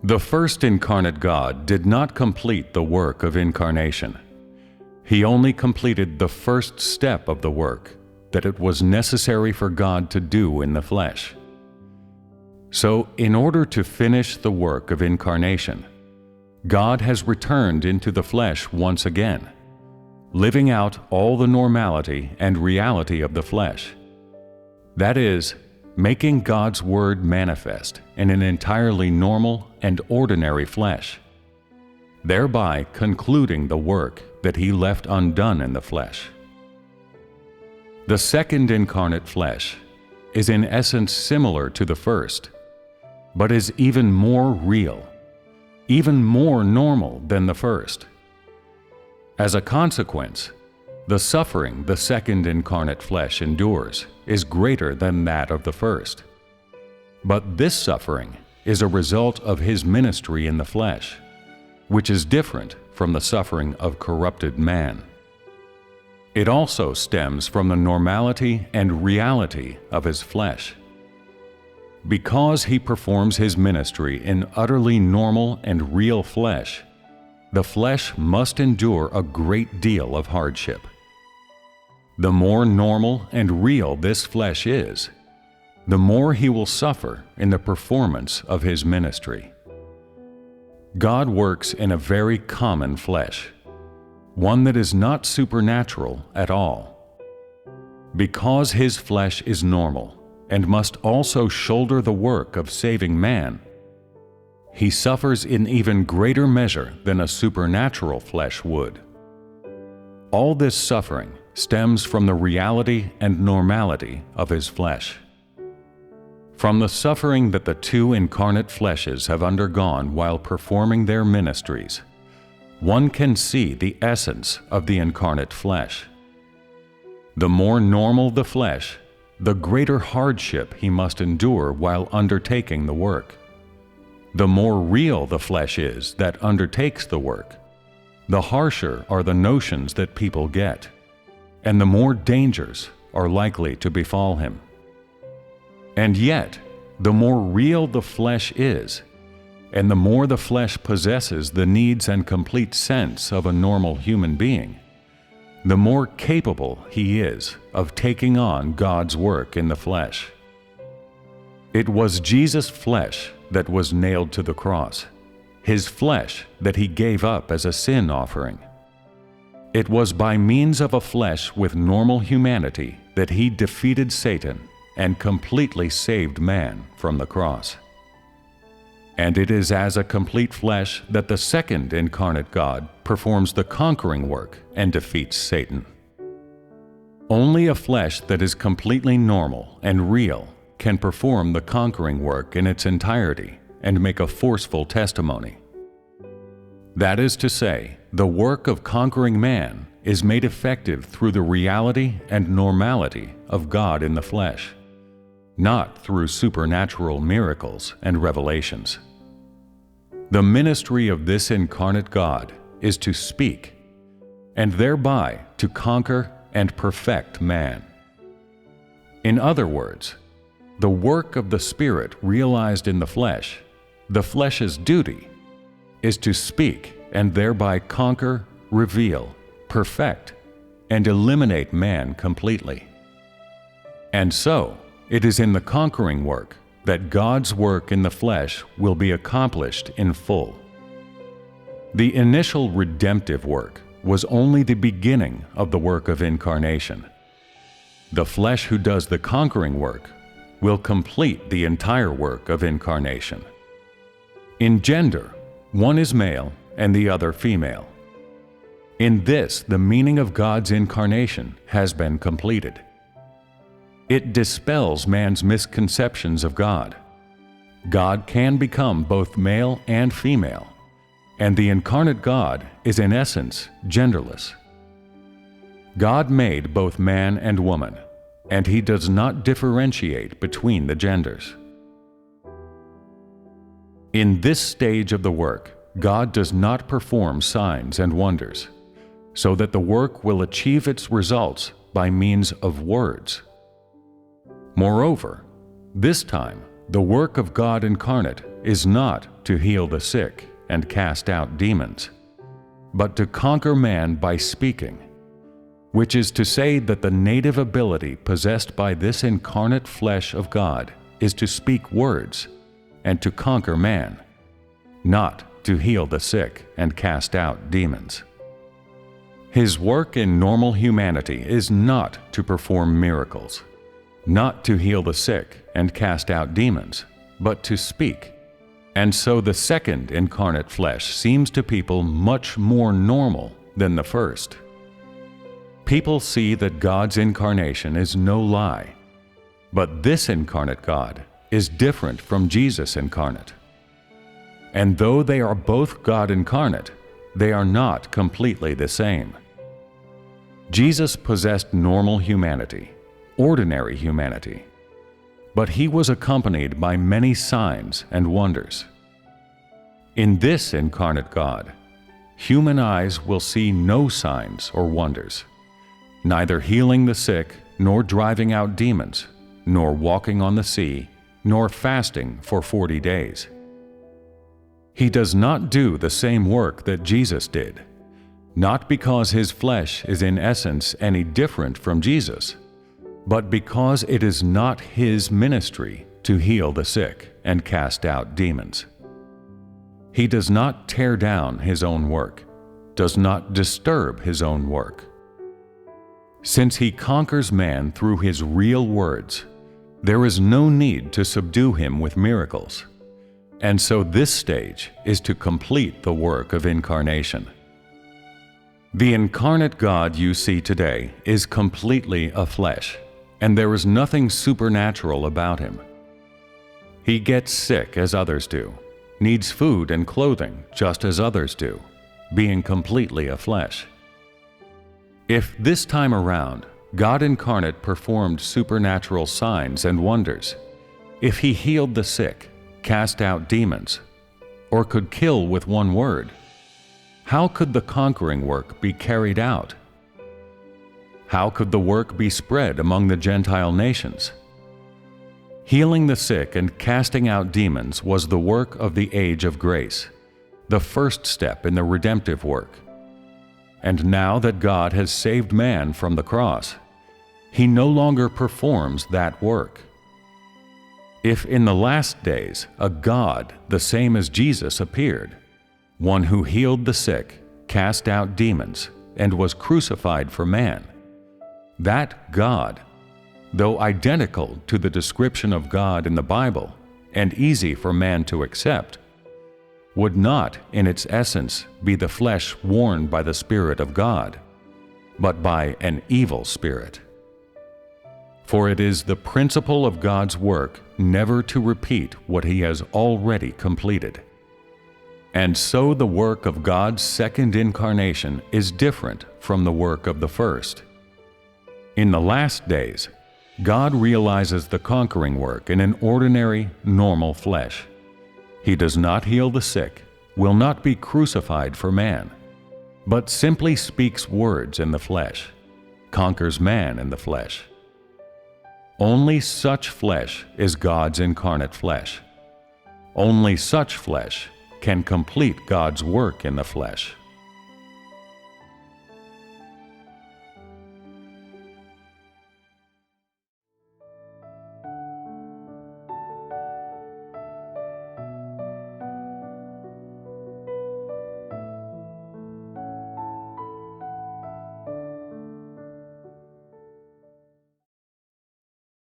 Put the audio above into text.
The first incarnate God did not complete the work of incarnation. He only completed the first step of the work that it was necessary for God to do in the flesh. So, in order to finish the work of incarnation, God has returned into the flesh once again, living out all the normality and reality of the flesh. That is, making God's Word manifest in an entirely normal and ordinary flesh, thereby concluding the work that He left undone in the flesh. The second incarnate flesh is in essence similar to the first, but is even more real, even more normal than the first. As a consequence, the suffering the second incarnate flesh endures is greater than that of the first. But this suffering is a result of His ministry in the flesh, which is different from the suffering of corrupted man. It also stems from the normality and reality of His flesh. Because He performs His ministry in utterly normal and real flesh, the flesh must endure a great deal of hardship. The more normal and real this flesh is, the more He will suffer in the performance of His ministry. God works in a very common flesh, one that is not supernatural at all. Because His flesh is normal and must also shoulder the work of saving man, He suffers in even greater measure than a supernatural flesh would. All this suffering stems from the reality and normality of His flesh. From the suffering that the two incarnate fleshes have undergone while performing their ministries, one can see the essence of the incarnate flesh. The more normal the flesh, the greater hardship he must endure while undertaking the work. The more real the flesh is that undertakes the work, the harsher are the notions that people get, and the more dangers are likely to befall him. And yet, the more real the flesh is, and the more the flesh possesses the needs and complete sense of a normal human being, the more capable he is of taking on God's work in the flesh. It was Jesus' flesh that was nailed to the cross, His flesh that He gave up as a sin offering. It was by means of a flesh with normal humanity that He defeated Satan and completely saved man from the cross. And it is as a complete flesh that the second incarnate God performs the conquering work and defeats Satan. Only a flesh that is completely normal and real can perform the conquering work in its entirety and make a forceful testimony. That is to say, the work of conquering man is made effective through the reality and normality of God in the flesh, not through supernatural miracles and revelations. The ministry of this incarnate God is to speak, and thereby to conquer and perfect man. In other words, the work of the Spirit realized in the flesh's duty, is to speak and thereby conquer, reveal, perfect, and eliminate man completely. And so, it is in the conquering work that God's work in the flesh will be accomplished in full. The initial redemptive work was only the beginning of the work of incarnation. The flesh who does the conquering work will complete the entire work of incarnation. In gender, one is male and the other female. In this, the meaning of God's incarnation has been completed. It dispels man's misconceptions of God. God can become both male and female, and the incarnate God is in essence genderless. God made both man and woman, and He does not differentiate between the genders. In this stage of the work, God does not perform signs and wonders, so that the work will achieve its results by means of words. Moreover, this time, The work of God incarnate is not to heal the sick and cast out demons, but to conquer man by speaking, which is to say that the native ability possessed by this incarnate flesh of God is to speak words and to conquer man, not to heal the sick and cast out demons. His work in normal humanity is not to perform miracles, not to heal the sick and cast out demons, but to speak. And so the second incarnate flesh seems to people much more normal than the first. People see that God's incarnation is no lie, but this incarnate God is different from Jesus incarnate. And though they are both God incarnate, they are not completely the same. Jesus possessed normal humanity, ordinary humanity, but he was accompanied by many signs and wonders. In this incarnate God, human eyes will see no signs or wonders, neither healing the sick, nor driving out demons, nor walking on the sea, nor fasting for 40 days. He does not do the same work that Jesus did, not because his flesh is in essence any different from Jesus, but because it is not his ministry to heal the sick and cast out demons. He does not tear down his own work, does not disturb his own work. Since he conquers man through his real words, there is no need to subdue him with miracles. And so this stage is to complete the work of incarnation. The incarnate God you see today is completely a flesh, and there is nothing supernatural about him. He gets sick as others do, needs food and clothing just as others do, being completely a flesh. If this time around God incarnate performed supernatural signs and wonders, if he healed the sick, cast out demons, or could kill with one word, how could the conquering work be carried out? How could the work be spread among the Gentile nations? Healing the sick and casting out demons was the work of the age of grace, the first step in the redemptive work. And now that God has saved man from the cross, he no longer performs that work. If in the last days a God the same as Jesus appeared, one who healed the sick, cast out demons, and was crucified for man, that God, though identical to the description of God in the Bible and easy for man to accept, would not in its essence be the flesh worn by the Spirit of God, but by an evil spirit. For it is the principle of God's work never to repeat what he has already completed. And so the work of God's second incarnation is different from the work of the first. In the last days, God realizes the conquering work in an ordinary, normal flesh. He does not heal the sick, will not be crucified for man, but simply speaks words in the flesh, conquers man in the flesh. Only such flesh is God's incarnate flesh. Only such flesh can complete God's work in the flesh.